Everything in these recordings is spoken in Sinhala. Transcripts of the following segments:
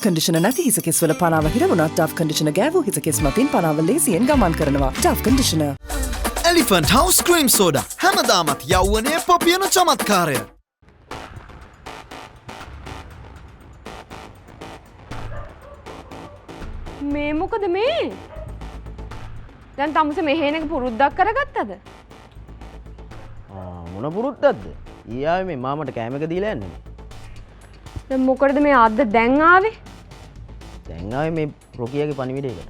කන්ඩිෂනර් නැති හිසකෙස් වල පනාව හිරවුණා ටෆ් කන්ඩිෂනර් ගෑවූ හිසකෙස් මතින් පනාව ලේසියෙන් ගමන් කරනවා. Tough conditioner. Elephant house cream soda හැමදාමත් යෞවනයේ පොපියන චමත්කාරය. මේ මොකද මේ? දැන් තමුසේ මෙහෙන එක පුරුද්දක් කරගත්තද? මොන පුරුද්දක්ද? ඊයාවේ මේ මාමට කෑම එක දීලා යන්නේ. දැන් මොකටද මේ අද්ද දැන් ආවේ? දැන් ආවේ මේ රොකියාගේ පණිවිඩයකට.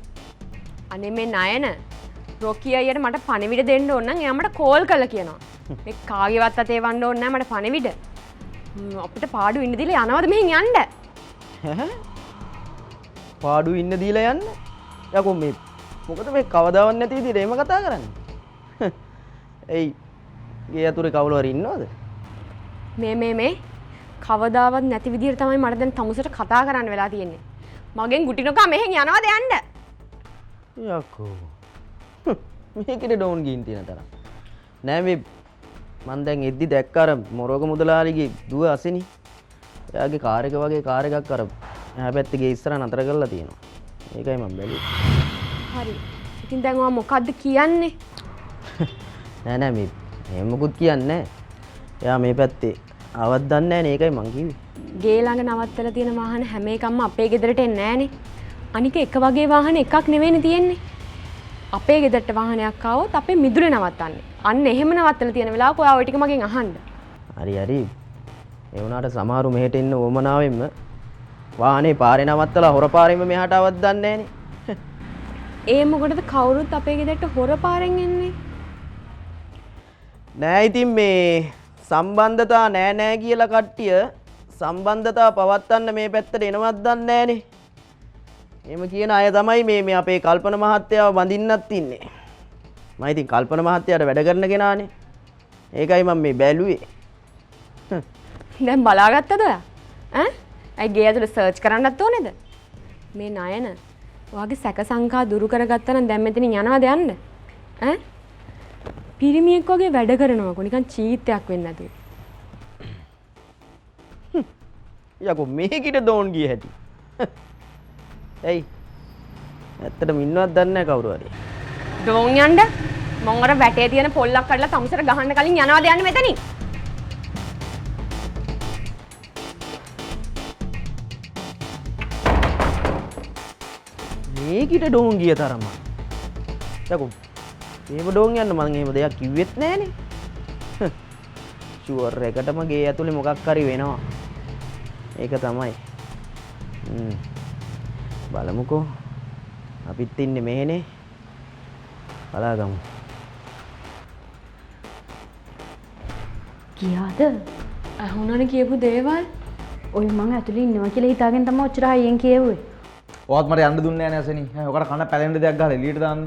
අනේ මේ නයන රොකිය අයියට මට පණිවිඩ දෙන්න ඕන නම් එයා මට කෝල් කරලා කියනවා. මේ කාගේවත් අතේ වන්න ඕන නැහැ මට පණිවිඩ. අපිට පාඩු ඉන්න දීලා යනවද මෙහෙන් යන්න? පාඩු ඉන්න දීලා යන්න? යකෝ මේ මොකද මේ කවදාවත් නැති විදිහට එහෙම කතා කරන්නේ? එයි ගේ අතුරේ කවුරු හරි ඉන්නවද? මේ කවදාවත් නැති විදිහට තමයි මට දැන් තමුසට කතා කරන්න වෙලා තියෙන්නේ. මගෙන් ගුටිනකා මෙහෙන් යනවද යන්න? යකෝ. මේකේ ඩෝන් ගින් තියෙන තරම්. නෑ මේ මං දැන් එද්දි දැක්ක අර මොරෝග මුදලාලිගේ දුව අසෙනි. එයාගේ කාර් එක වගේ කාර් එකක් අර එහා පැත්තේ ගේ ඉස්සර නතර කරලා තියෙනවා. ඒකයි මම බැලුවේ. හරි. ඉතින් දැන් ඔයා මොකද්ද කියන්නේ? නෑ මේ එහෙම මොකුත් කියන්නේ නෑ. එයා මේ පැත්තේ ආවත් දන්නේ නෑනේ ඒකයි මං කිව්වේ. ගේ ළඟ නවත්තලා තියෙන වාහන හැම එකක්ම අපේ ගෙදරට එන්නේ නෑනේ. අනික එක වගේ වාහන එකක් නෙවෙයිනේ තියෙන්නේ. අපේ ගෙදරට වාහනයක් ආවොත් අපේ මිදුලේ නවත්තන්නේ. අන්න එහෙම නවත්තලා තියෙන වෙලාවක ඔයා ওই ටික මගෙන් අහන්න. හරි. ඒ වුණාට සමහරු මෙහෙට එන්න ඕමනාවෙන්ම වාහනේ පාරේ නවත්තලා හොර පාරෙන්ම මෙහාට ආවත් දන්නේ නෑනේ. ඒ මොකටද කවුරුත් අපේ ගෙදරට හොර පාරෙන් එන්නේ? නෑ ඉතින් මේ සම්බන්ධතා නෑ කියලා කට්ටිය සම්බන්ධතා පවත්වන්න මේ පැත්තට එනවත් දන්නේ නෑනේ. එහෙම කියන අය තමයි මේ අපේ කල්පන මහත්තයාව බඳින්නත් ඉන්නේ. මම ඉතින් කල්පන මහත්තයාට වැඩ කරන කෙනානේ. ඒකයි මම මේ බැලුවේ. දැන් බලාගත්තද ඔයා? ඈ? අයි ගේ ඇතුලේ සර්ච් කරන්නත් ඕනේද? මේ නයන ඔයාගේ සැක සංකා දුරු කරගත්තා නම් දැන් මෙතනින් යනවද යන්න? ඈ? පිරිමියෙක් වගේ වැඩ කරනවකො නිකන් චීත්තයක් වෙන්නේ නැතුව. යකෝ මේකිට ඩෝන් ගිය හැටි. එයි. ඇත්තටම ඉන්නවත් දන්නේ නැහැ කවුරු හරි. ඩෝන් යන්න මම අර වැටේ තියෙන පොල්ලක් කඩලා තමුසට ගහන්න කලින් යනවද යන්න මෙතනින්? මේකිට ඩෝන් ගිය තරම. යකෝ මේව ඩෝන් යන්න මම එහෙම දෙයක් කිව්වෙත් නෑනේ. ෂුවර් එකටම ගේ ඇතුලේ මොකක් හරි වෙනවා. ඒක තමයි. බලමුකෝ. අපිත් ඉන්නේ මෙහෙනේ. බලාගමු. කියාද? අහුණනේ කියපු දේවල් ඔය මං ඇතුලේ ඉන්නවා කියලා හිතාගෙන තමයි ඔච්චර හයියෙන් කියෙව්වේ. ඔයත් මට යන්න දුන්නේ නැහැ නේ අසෙනි. ඔකට කන පැලෙන්න දෙයක් ගහලා එළියට දාන්න.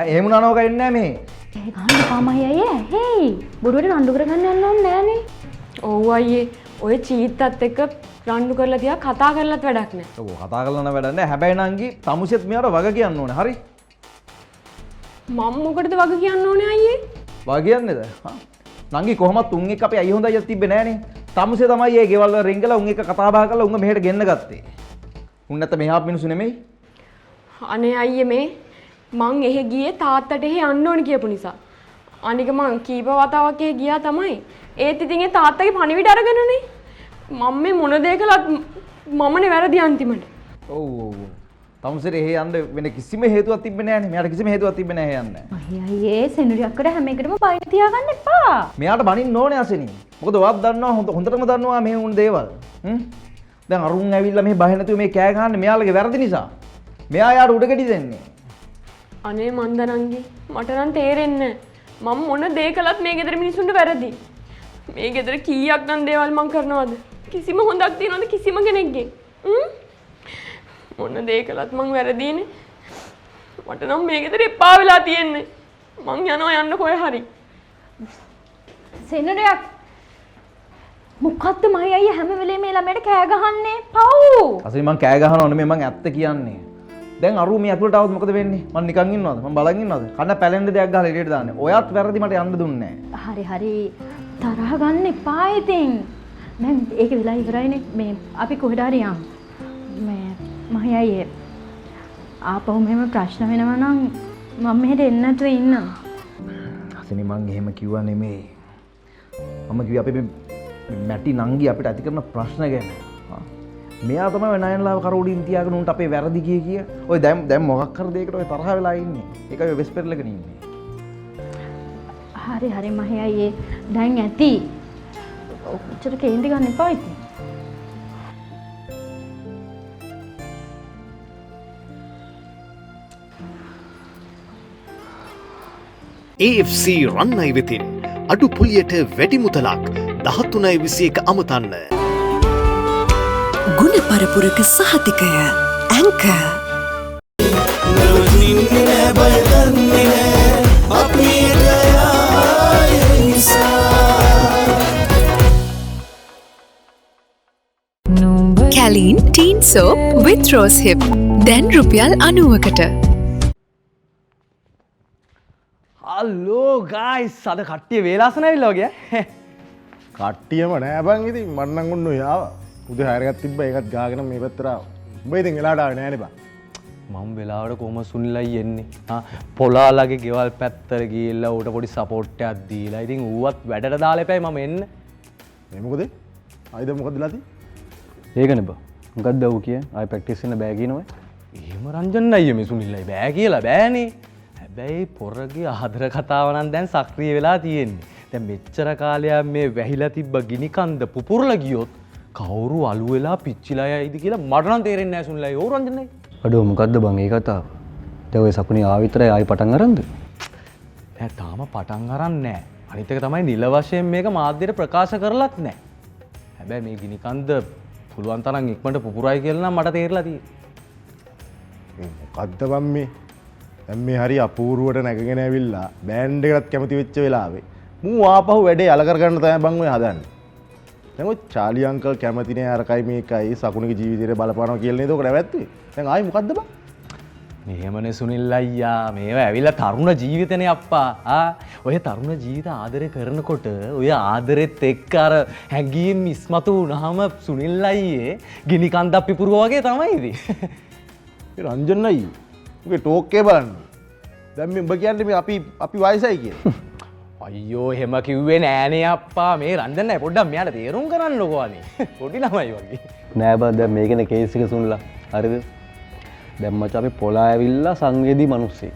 එහෙම නනෝක එන්නේ නැහැ මේ. ඒ ගහන්න පාමයි අයියේ. හේයි. බොරුවට රණ්ඩු කරගන්න යන්න ඕනේ නෑනේ. ඔව් අයියේ. ඔය චීත්තත් එක්ක රණ්ඩු කරලා තියා කතා කරලත් වැඩක් නෑ. ඔව් කතා කරලා නම් වැඩක් නෑ. හැබැයි නංගි තමුසෙත් මෙයාට වග කියන්න ඕනේ. හරි? මම මොකටද වග කියන්න ඕනේ අයියේ? වග කියන්නේද? නංගි කොහොමත් උන් එක්ක අපි අයිය හොඳ අයියක් තිබ්බේ නෑනේ. තමුසේ තමයි මේ ගෙවල් වල රින්ගලා උන් එක්ක කතා බහ කරලා උන්ව මෙහෙට ගෙන්න ගත්තේ. උන් නැත්නම් මෙහා මිනිස්සු නෙමෙයි. අනේ අයියේ මේ මං එහෙ ගියේ තාත්තට එහෙ යන්න ඕනේ කියපු නිසා. අනික මං කීප වතාවක් එහෙ ගියා තමයි. ඒත් ඉතින් ඒ තාත්තගේ පණිවිඩ අරගෙනනේ. මම මේ මොන දේ කළත් මමනේ වැරදි අන්තිමට. ඔව්. තමුසෙට එහෙ යන්න වෙන කිසිම හේතුවක් තිබ්බේ නෑනේ. මෙයාට කිසිම හේතුවක් තිබ්බේ නෑ එහෙ යන්න. අයියේ සෙනුරියක්කට හැම එකටම බයින තියාගන්න එපා. මෙයාට බනින්න ඕනේ අසෙනි. මොකද ඔයාත් දන්නවා හොඳටම දන්නවා මේ උන් දේවල්. දැන් අරුන් ඇවිල්ලා මේ බය නැතුව මේ කෑ ගහන්නේ මෙයාලගේ වැරදි නිසා. මෙයා යාට උඩගෙඩි දෙන්නේ. අනේ මන්දනංගි මට නම් තේරෙන්නේ මම මොන දේ කළත් මේ ගෙදර මිනිස්සුන්ට වැරදි. මේ ගෙදර කීයක් නම් දේවල් මං කරනවද? කිසිම හොඳක් තියනවද කිසිම කෙනෙක්ගේ? මොන දේ කළත් මං වැරදීනේ. මට නම් මේ ගෙදර එපා වෙලා තියෙන්නේ. මං යනවා යන්න කොහෙ හරි. සෙනුරියක් මොකද්ද මයි අයියා හැම වෙලේම මේ ළමයට කෑ ගහන්නේ? පව්. අසෙනි මං කෑ ගහනව නෙමෙයි මං ඇත්ත කියන්නේ. දැන් අරු මේ ඇතුළට આવුත් මොකද වෙන්නේ? මං නිකන් ඉන්නවද? මං බලන් ඉන්නවද? කන්න පැලෙන්න දෙයක් ගහලා එළියට දාන්නේ. ඔයත් වැරදි මට යන්න දුන්නේ හරි හරි තරහ ගන්න එපා ඉතින්. දැන් ඒක වෙලා ඉවරයිනේ. මේ අපි කොහෙද හරි යමු. මේ මහයයි ආපහු මෙහෙම ප්‍රශ්න වෙනවා නම් මම මෙහෙට එන්න නැතුව ඉන්නම්. හසිනි මං එහෙම කිව්වා නෙමෙයි. මම කිව්වේ අපි මැටි නංගි අපිට ඇති කරන ප්‍රශ්න ගැන. මෙයා තමයි නයන්ලාව කරෝඩින් තියාගෙන උන්ට අපේ වැරදි කිය. ඔය දැන් මොකක් කර දෙයකට ඔය තරහ වෙලා ඉන්නේ. ඒකයි ඔය වෙස් පෙරලගෙන ඉන්නේ. හරි මහයයි දැන් ඇති. ඔච්චර කේන්ති ගන්න එපා ඉතින්. AFC රන්නයි වෙතින් අඩු පුලියට වැඩි මුදලක් 13.21 අමතන්න. ගුණ පරපුරක සහතිකය ඇංක කැලීන් ටීන් සෝප් with rose hip දැන් රුපියල් 90කට. හල්ලෝ ගයිස් අද කට්ටිය වේලාසන ඇවිල්ලා වගේ. කට්ටියම නෑ බං ඉතින් මන්නම් ඔන්න යාව. උදේ හයරකට තිබ්බ ඒකත් ගාගෙන මේ පැත්තට ආවා. උඹ ඉතින් වෙලාවට ආවේ නෑනේ බං. මම වෙලාවට කොහොම සුනිලයි එන්නේ. පොලාලගේ ගෙවල් පැත්තට ගිහිල්ලා ඌට පොඩි සපෝට් එකක් දීලා. ඉතින් ඌවත් වැඩට දාලා එපැයි මම එන්න. මේ මොකද? ආයිද මොකද ලාති? ඒකනේ බං. මොකක්ද ඌ කියේ? ආයි ප්‍රැක්ටිස් වෙන්න බෑ කියනවා. එහෙම රංජන් අයියේ මේ සුනිලයි බෑ කියලා බෑනේ. හැබැයි පොරගේ ආදර කතාව නම් දැන් සක්‍රිය වෙලා තියෙන්නේ. දැන් මෙච්චර කාලයක් මේ වැහිලා තිබ්බ ගිනි කන්ද පුපුරලා ගියොත් කවුරු අලු වෙලා පිච්චිලා යයිද කියලා මට නම් තේරෙන්නේ නැහැ සුනිලයි. ඕ රංජනයි. අඩෝ මොකද්ද බං ඒ කතාව? දැන් ඔය සකුණේ ආවිතරයි ආයි පටන් අරන්ද? නෑ තාම පටන් අරන් නෑ. අනිත් එක තමයි නිල වශයෙන් මේක මාධ්‍යයට ප්‍රකාශ කරලත් නෑ. හැබැයි මේ ගිනි කන්ද පුළුවන් තරම් ඉක්මනට පුපුරයි කියලා නම් මට තේරලා තියෙනවා. මොකද්ද බං මේ? දැන් මේ හරි අපූර්වට නැගගෙන ඇවිල්ලා බෑන්ඩ් එකටත් කැමති වෙච්ච වෙලාවේ මූ ආපහු වැඩේ අල කරගන්න තමයි බං ඔය හදන්නේ. දැන් ඔය චාලි අංකල් කැමතිනේ අරකයි මේකයි සකුණගේ ජීවිතේට බලපානවා කියලා නේද ඔක නැවැත්තුවේ. දැන් ආයි මොකද්ද බං? මෙහෙමනේ සුනිල් අයියා මේවා ඇවිල්ලා තරුණ ජීවිතනේ අප්පා. ඔය තරුණ ජීවිත ආදරය කරනකොට ඔය ආදරෙත් එක්ක අර හැඟීම් ඉස්මතු වුණාම සුනිල් අයියේ ගිනි කන්දක් පිපුරුවා වගේ තමයි ඉතින්. රංජන් අයියේ උගේ ටෝක් එක බලන්න. දැන් මේ උඹ කියන්නේ මේ අපි වයසයි කියලා. අයියෝ එහෙම කිව්වේ නෑනේ අප්පා. මේ රංජන් අය පොඩ්ඩක් මෙයාට තේරුම් කරන්නකෝ අනේ. පොඩි ළමයි වගේ. නෑ බං දැන් මේකනේ කේස් එක සුන්ලා. හරිද? දැන් මචං අපි පොලා ඇවිල්ලා සංවේදී මිනිස්සෙක්.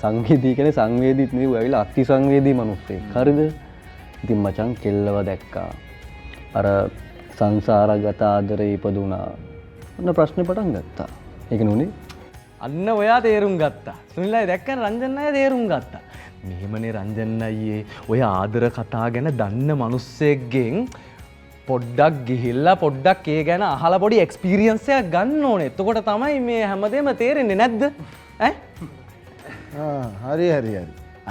සංවේදී කියන්නේ සංවේදීත් නෙවෙයි ඇවිල්ලා අති සංවේදී මිනිස්සෙක්. හරිද? ඉතින් මචං කෙල්ලව දැක්කා. අර සංසාරගත ආදරේ ඉපදුනා. ඔන්න ප්‍රශ්නේ පටන් ගත්තා. ඒක නුනේ. අන්න ඔයා තේරුම් ගත්තා. සුනිල් අය දැක්කම රංජන් අය තේරුම් ගත්තා. මෙහෙමනේ රංජන් අයියේ ඔය ආදර කතා ගැන දන්න මිනිස්සෙක්ගෙන් පොඩ්ඩක් ගිහිල්ලා පොඩ්ඩක් ඒ ගැන අහලා පොඩි එක්ස්පීරියන්ස් එකක් ගන්න ඕනේ. එතකොට තමයි මේ හැමදේම තේරෙන්නේ නැද්ද? ඈ? හරි.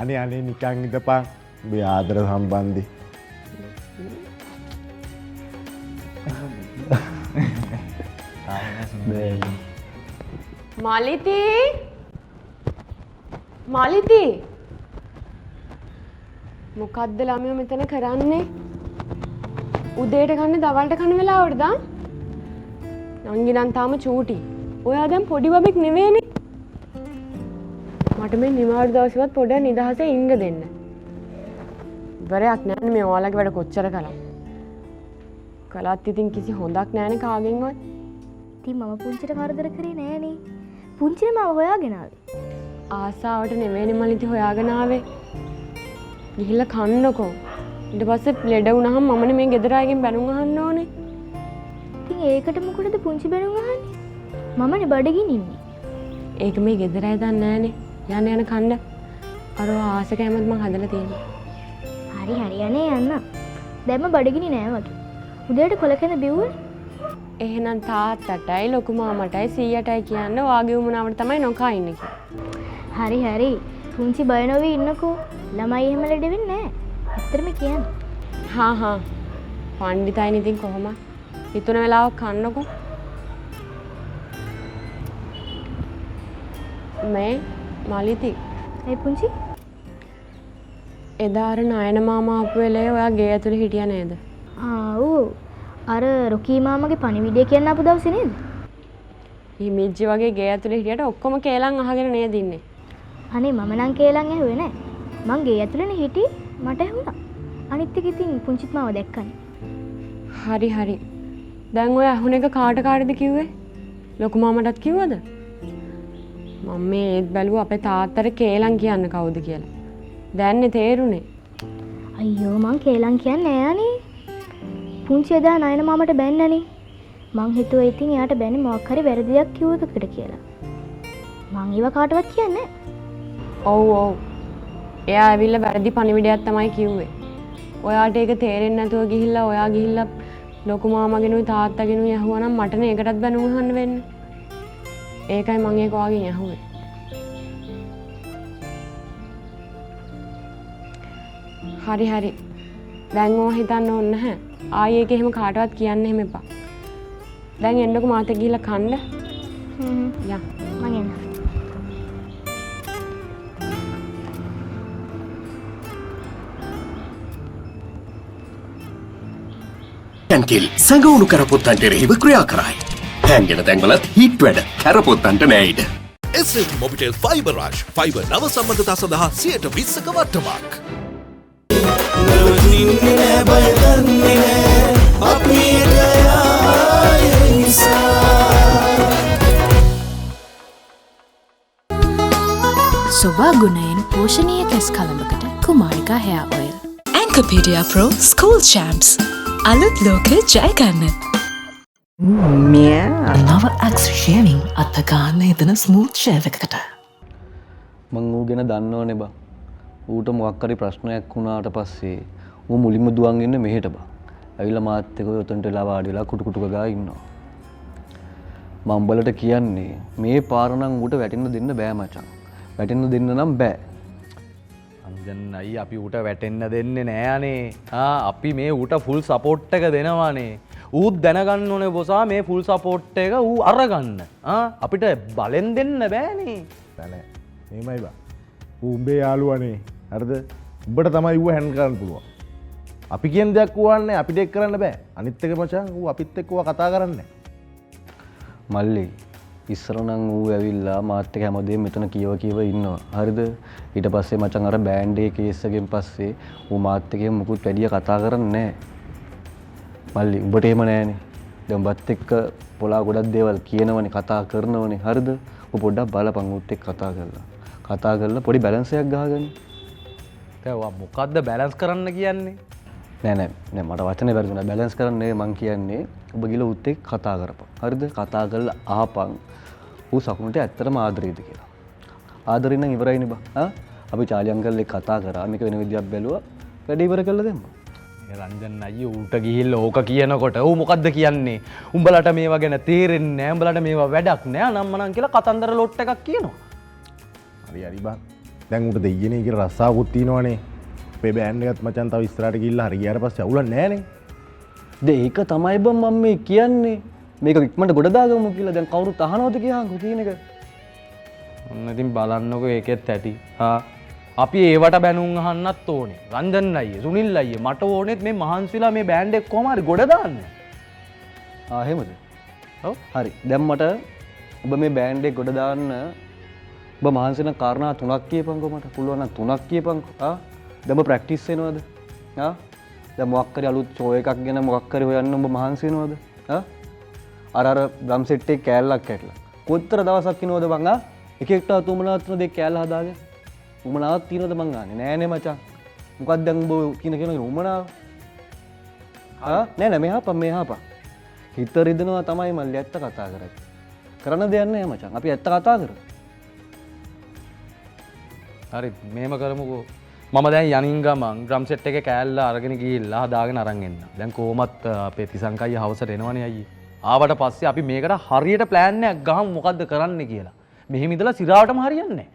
අනේ නිකන් ඉඳපන්. මේ ආදර සම්බන්ධي. මාලිති මොකද්ද ළමයෝ මෙතන කරන්නේ? උදේට කන්න දවල්ට කන වෙලාවටද? නංගි නම් තාම චූටි. ඔයා දැන් පොඩි බබෙක් නෙවෙයිනේ. මට මේ නිවාඩු දවසේවත් පොඩ්ඩක් නිදහසේ ඉන්න දෙන්න. ඉවරයක් නෑනේ මේ ඔයාලගේ වැඩ කොච්චර කළා. කළත් ඉතින් කිසි හොඳක් නෑනේ කාගෙන්වත්. ඉතින් මම පුංචිට කරදර කරේ නෑනේ. පුංචිනේ මම හොයාගෙන ආවේ. ආසාවට නෙවෙයිනේ මලිති හොයාගෙන ආවේ. ගිහිල්ලා කන්නකෝ. ඊට පස්සේ ලෙඩ වුණාම මමනේ මේ ගෙදර අයගෙන් බැනුම් අහන්න ඕනේ. ඉතින් ඒකට මොකටද පුංචි බැනුම් අහන්නේ? මමනේ බඩගිනින් ඉන්නේ. ඒක මේ ගෙදර අය දන්නේ නෑනේ. යන්න කන්න. අර ආස කැමත් මං හදලා තියෙනවා. හරි යන්නේ යන්න. දැම්ම බඩගිනි නෑ වගේ. උදේට කොලකෙන්ද බිව්වේ? එහෙනම් තාත්තටයි ලොකු මාමටයි සීයටයි කියන්න වාගේ වුණාවට තමයි නොකා ඉන්නේ කියලා. හරි. පුංචි බය නොවී ඉන්නකෝ. ළමයි එහෙම ලෙඩ වෙන්නේ නෑ. ඇත්තටම කියන්නේ. හා. පණ්ඩිතයින් ඉතින් කොහොමද? හිතුන වෙලාවක් කන්නකෝ. මේ මාලිති. ඒ පුංචි එදා අර නයන මාමා ආපු වෙලේ ඔයා ගේ ඇතුලේ හිටියා නේද? ඔව්. අර රොකී මාමගේ පණිවිඩය කියන්න ආපු දවසේ නේද? හිමිජ්ජි වගේ ගේ ඇතුලේ හිටියට ඔක්කොම කේලම් අහගෙන නේද ඉන්නේ. අනේ මම නම් කේලම් ඇහුවේ නෑ. මං ගේ ඇතුළේනේ හිටියේ මට ඇහුණා. අනිත් එක ඉතින් පුංචිත් මාව දැක්කනේ. හරි හරි. දැන් ඔය අහුන එක කාට කාටද කිව්වේ? ලොකු මාමටත් කිව්වද? මම මේ ඒත් බැලුවා අපේ තාත්තට කේලම් කියන්න කවුද කියලා. දැන්නේ තේරුනේ. අයියෝ මං කේලම් කියන්නේ නෑ අනේ. පුංචි එදා නයන මාමට බැන්නනේ. මං හිතුවා ඉතින් එයාට බැන්නේ මොකක් හරි වැරදියක් කිව්වකට කියලා. මං ඒව කාටවත් කියන්නේ නෑ. ඔව් ඔව්. එයා ඇවිල්ලා වැරදි පණිවිඩයක් තමයි කිව්වේ. ඔයාට ඒක තේරෙන්නේ නැතුව ගිහිල්ලා ඔයා ගිහිල්ලා ලොකු මාමගෙනුයි තාත්තගෙනුයි ඇහුවා නම් මට නේ ඒකටත් බැනුම් අහන්න වෙන්නේ. ඒකයි මම ඒක ඔයාගෙන් ඇහුවේ. හරි හරි. දැන් ඕවා හිතන්න ඕනේ නැහැ. ආයේ ඒක එහෙම කාටවත් කියන්න එහෙම එපා. දැන් එන්නකො මාත් ගිහිල්ලා කන්න. යා මං එන්න. ඇන්කිල් සැඟවුණු කරපොත්තන්ට එරෙහිව ක්‍රියා කරයි. හැන්ගෙන තැන්වලත් හිට් වැඩ කරපොත්තන්ට නෑයිද. SM Mobitel fibre Raj fibre නව සම්බන්ධතා සඳහා 120ක වට්ටමක්. සොබා ගුණයෙන් පෝෂණීය කෙස් කලඹකට කුමාරිකා hair oil. Ancopedia Pro School Champs. අලුත් ලෝකෙ ජය ගන්න. නව ඇක්ස් ෂේවිං අත්පගාන්න එතන ස්මූත් ෂේව් එකකට. මං ඌ ගැන දන්නවනේ බා. ඌට මොකක් හරි ප්‍රශ්නයක් වුණාට පස්සේ ඌ මුලින්ම දුවන් ඉන්නේ මෙහෙට බා. ඇවිල්ලා මාත් එක්ක උතන්ට වෙලා වාඩි වෙලා කුටු කුටු ගා ඉන්නවා. මම උඹලට කියන්නේ මේ පාර නම් ඌට වැටෙන්න දෙන්න බෑ මචං. වැටෙන්න දෙන්න නම් බෑ. අන්ජන් අයි අපි ඌට වැටෙන්න දෙන්නේ නෑ අනේ. අපි මේ ඌට ෆුල් සපෝට් එක දෙනවානේ. ඌත් දැනගන්න ඕනේ බොසා මේ ෆුල් සපෝට් එක ඌ අරගන්න. අපිට බලෙන් දෙන්න බෑනේ. නෑ මේමයි බා. ඌ උඹේ යාළුවනේ. හරිද? උඹට තමයි ඌ හැන්ඩ් කරන්න පුළුවන්. අපි කියන දෙයක් ඌවන්නේ අපිට එක් කරන්න බෑ. අනිත් එක මචං ඌ අපිත් එක්ක කතා කරන්නේ. මල්ලි ඉස්සර නම් ඌ ඇවිල්ලා මාත් එක්ක හැමදේම මෙතන කියව ඉන්නවා. හරිද? ඊට පස්සේ මචං අර බෑන්ඩ් එකේ කේස් එකෙන් පස්සේ ඌ මාත් එක්ක මුකුත් වැඩිය කතා කරන්නේ නැහැ. මල්ලි උඹට එහෙම නැහනේ. දැන් උඹත් එක්ක පොලා ගොඩක් දේවල් කියනවනේ කතා කරනවනේ. හරිද? ඔබ පොඩ්ඩක් බලපන් ඌත් එක්ක කතා කරලා පොඩි බැලන්ස් එකක් ගහගන්න. දැන් ඔයා මොකද්ද බැලන්ස් කරන්න කියන්නේ? නෑ මට වචනේ වැරදුනා. බැලන්ස් කරන්නේ මං කියන්නේ ඔබ ගිල ඌත් එක්ක කතා කරපන්. හරිද? කතා කරලා අහපන් ඌ සකුණට ඇත්තටම ආදරේද කියලා. ආදරේ නම් ඉවරයිනේ බා. අපි චාලි අංකල් එක්ක කතා කරා. මේක වෙන විදියක් බැලුවා. වැඩේ ඉවර කළා දෙන්න. රංජන් අයියෝ ඌට ගිහිල්ලා ඕක කියනකොට ඌ මොකද්ද කියන්නේ? උඹලට මේවා ගැන තේරෙන්නේ නෑ. උඹලට මේවා වැඩක් නෑ නම්මනම් කියලා කතන්දර ලොට් එකක් කියනවා. හරි බං. දැන් ඌට දෙයියනේ කියලා රස්සාවකුත් තියෙනවනේ. අපේ බෑන්ඩ් එකත් මචං තව ඉස්සරහට ගිහිල්ලා හරි ගියාට පස්සේ අවුලක් නෑනේ. ඒක තමයි බං මම මේ කියන්නේ. මේක ඉක්මනට ගොඩ දාගමු කියලා. දැන් කවුරුත් අහනවද කියහන්කෝ කියන එක. ඔන්න ඉතින් බලන්නකෝ ඒකෙත් ඇති. අපි ඒවට බැනුම් අහන්නත් ඕනේ. රංජන් අයියේ, සුනිල් අයියේ මට ඕනෙත් මේ මහන්සිලා මේ බෑන්ඩ් එක කොහම හරි ගොඩ දාන්න. එහෙමද? ඔව්. හරි. දැන් මට ඔබ මේ බෑන්ඩ් එක ගොඩ දාන්න ඔබ මහන්සි වෙන කාරණා තුනක් කියපන්කෝ මට. පුළුවන් නම් තුනක් කියපන්කෝ. දැන් ඔබ ප්‍රැක්ටිස් වෙනවද? දැන් මොකක් හරි අලුත් ෂෝ එකක් ගැන මොකක් හරි හොයන්න ඔබ මහන්සි වෙනවද? අර ඩ්‍රම් සෙට් එකේ කෑල්ලක් කැටලා. කොච්චර දවසක් ඉනවද බං? එක එක්ට තුමනාත් තුන දෙක කෑල්ල හදාගෙන. උමනාවක් තියනවද මං ගානේ? නෑනේ මචං. මොකක්ද දැන් ඔබ කියන උමනාව? නෑ මෙහාපන් මෙහාපන්. හිත රිදෙනවා තමයි මල්ලි ඇත්ත කතා කරන්නේ. කරන්න දෙයක් නෑ මචං. අපි ඇත්ත කතා කරමු. හරි මේම කරමුකෝ. මම දැන් යනින් ගමන් ඩ්‍රම් සෙට් එකේ කෑල්ල අරගෙන ගිහිල්ලා හදාගෙන අරන් එන්න. දැන් කොහොමත් අපේ තිසංකයි හවසට එනවනේ අයියේ. ආවට පස්සේ අපි මේකට හරියට ප්ලෑන් එකක් ගහමු මොකද්ද කරන්න කියලා. මෙහෙම ඉඳලා සිරාවටම හරියන්නේ නැහැ.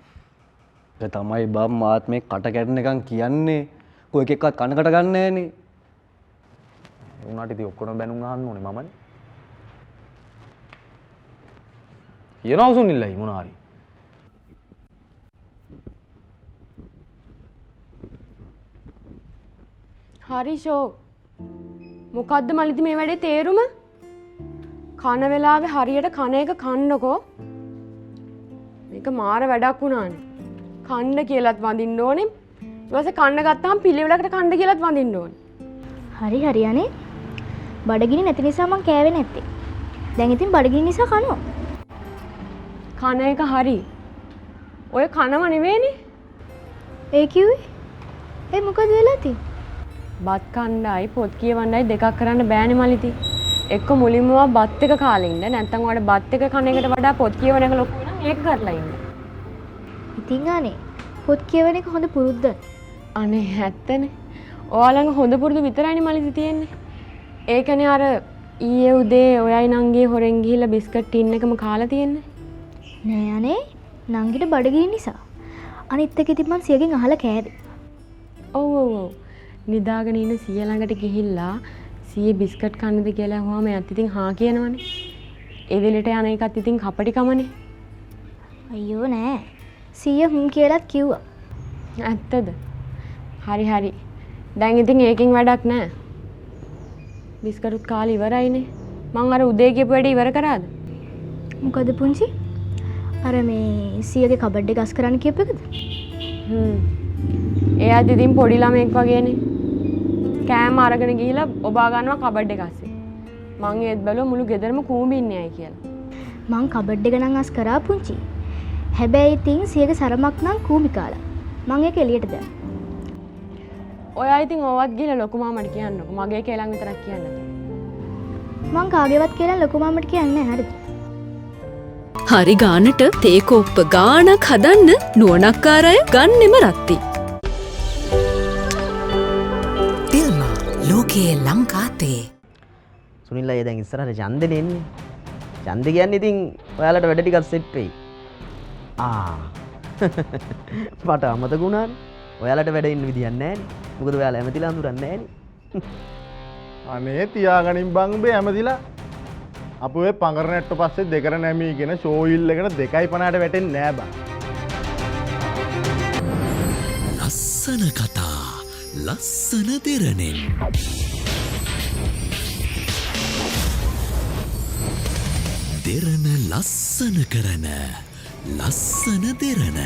ඒ තමයි බම් මාත් මේ කට කැඩෙන එකන් කියන්නේ. කොයි එකෙක්වත් කනකට ගන්න නෑනේ. ඒ උනාට ඉතින් ඔක්කොම බැනුම් අහන්න ඕනේ මමනේ. කියනවා සුනිල්ලයි මොනවා හරි. හරි ෂෝ. මොකද්ද මල්ලිද මේ වැඩේ තේරුම? කන වෙලාවේ හරියට කන එක කන්නකෝ. මේක මාර වැඩක් වුණානේ. කන්න කියලාත් වඳින්න ඕනේ. ඊට පස්සේ කන්න ගත්තාම පිළිවෙලකට කන්න කියලාත් වඳින්න ඕනේ. හරි හරියනේ. බඩගිනි නැති නිසා මං කෑවේ නැත්තේ. දැන් ඉතින් බඩගිනි නිසා කනවා. කන එක හරි. ඔය කනම නෙවෙයිනේ. ඒ කිව්වේ? ඒ මොකද වෙලා තියෙන්නේ? බත් කණ්ඩායි පොත් කියවන්නයි දෙකක් කරන්න බෑනේ මලිති. එක්ක මුලින්ම බත් එක කාලේ ඉන්න. නැත්නම් ඔයාලට බත් එක කන එකට වඩා පොත් කියවන එක ලොකු වෙනවා. මේක කරලා ඉන්න. ඉතින් අනේ පොත් කියවන එක හොඳ පුරුද්දක්. අනේ ඇත්තනේ. ඔයාලඟ හොඳ පුරුදු විතරයිනේ මලිති තියෙන්නේ. ඒකනේ අර ඊයේ උදේ ඔයයි නංගී හොරෙන් ගිහිල්ලා බිස්කට් ටින් එකම කාලා තියෙන්නේ. නෑ අනේ නංගිට බඩගිනි නිසා. අනිත් එක ඉතින් මං සියගෙන් අහලා කෑවේ. ඔව් ඔව් ඔව්. නිදාගෙන ඉන්න සිය ළඟට ගිහිල්ලා සිය බිස්කට් කන්නද කියලා අහුවාම එයාත් ඉතින් හා කියනවනේ. ඒ වෙලෙට යන එකත් ඉතින් කපටිකමනේ. අයියෝ නෑ. සිය හුම් කියලාත් කිව්වා. ඇත්තද? හරි හරි. දැන් ඉතින් ඒකෙන් වැඩක් නෑ. බිස්කටුත් කාලේ ඉවරයිනේ. මං අර උදේ කියපු වැඩේ ඉවර කරාද? මොකද පුංචි? අර මේ සියගේ කබඩ් එක ගස් කරන්න කියපු එකද? එයාත් ඉතින් පොඩි ළමෙක් වගේනේ. කෑම අරගෙන ගිහිල්ලා ඔබා ගන්නවා කබඩ් එක ඇස්සේ. මං ඒත් බැලුවා මුළු ගෙදරම කූඹි ඉන්නේ අය කියලා. මං කබඩ් එක නම් අස් කරා පුංචි. හැබැයි ඉතින් සියගේ සරමක් නම් කූඹි කාලා. මං ඒක එළියට දැම්මා. ඔයා ඉතින් ඕවත් ගිහලා ලොකු මාමට කියන්නකෝ. මගේ කේලම් විතරක් කියන්න. මං කාගේවත් කියලා ලොකු මාමට කියන්නේ නැහැ හරිද? හරි ගානට තේකෝප්ප ගානක් හදන්න නුවණක්කාර අය ගන්නෙම රත්ති. තෙල්මා ලෝකයේ ලංකාතේ. සුනිල් අයියා දැන් ඉස්සරහට ඡන්දෙනේ එන්නේ. ඡන්ද කියන්නේ ඉතින් ඔයාලට වැඩ ටිකක් සෙට් වෙයි. මට අමතක වුණානේ. ඔයාලට වැඩ ඉන්න විදියක් නැහැනේ. මොකද ඔයාලා ඇමතිලා අඳුරන්නේ නැහැනේ. අනේ තියාගනින් බං උඹේ ඇමතිලා. අපු ඔය පඟර නැට්ට පස්සේ දෙකර නැමීගෙන ෂෝයිල් එකට 2.50ට වැටෙන්නේ නෑ බං. ලස්සන කතා ලස්සන දෙරණෙන් දෙරණ ලස්සන කරන ලස්සන දෙරණ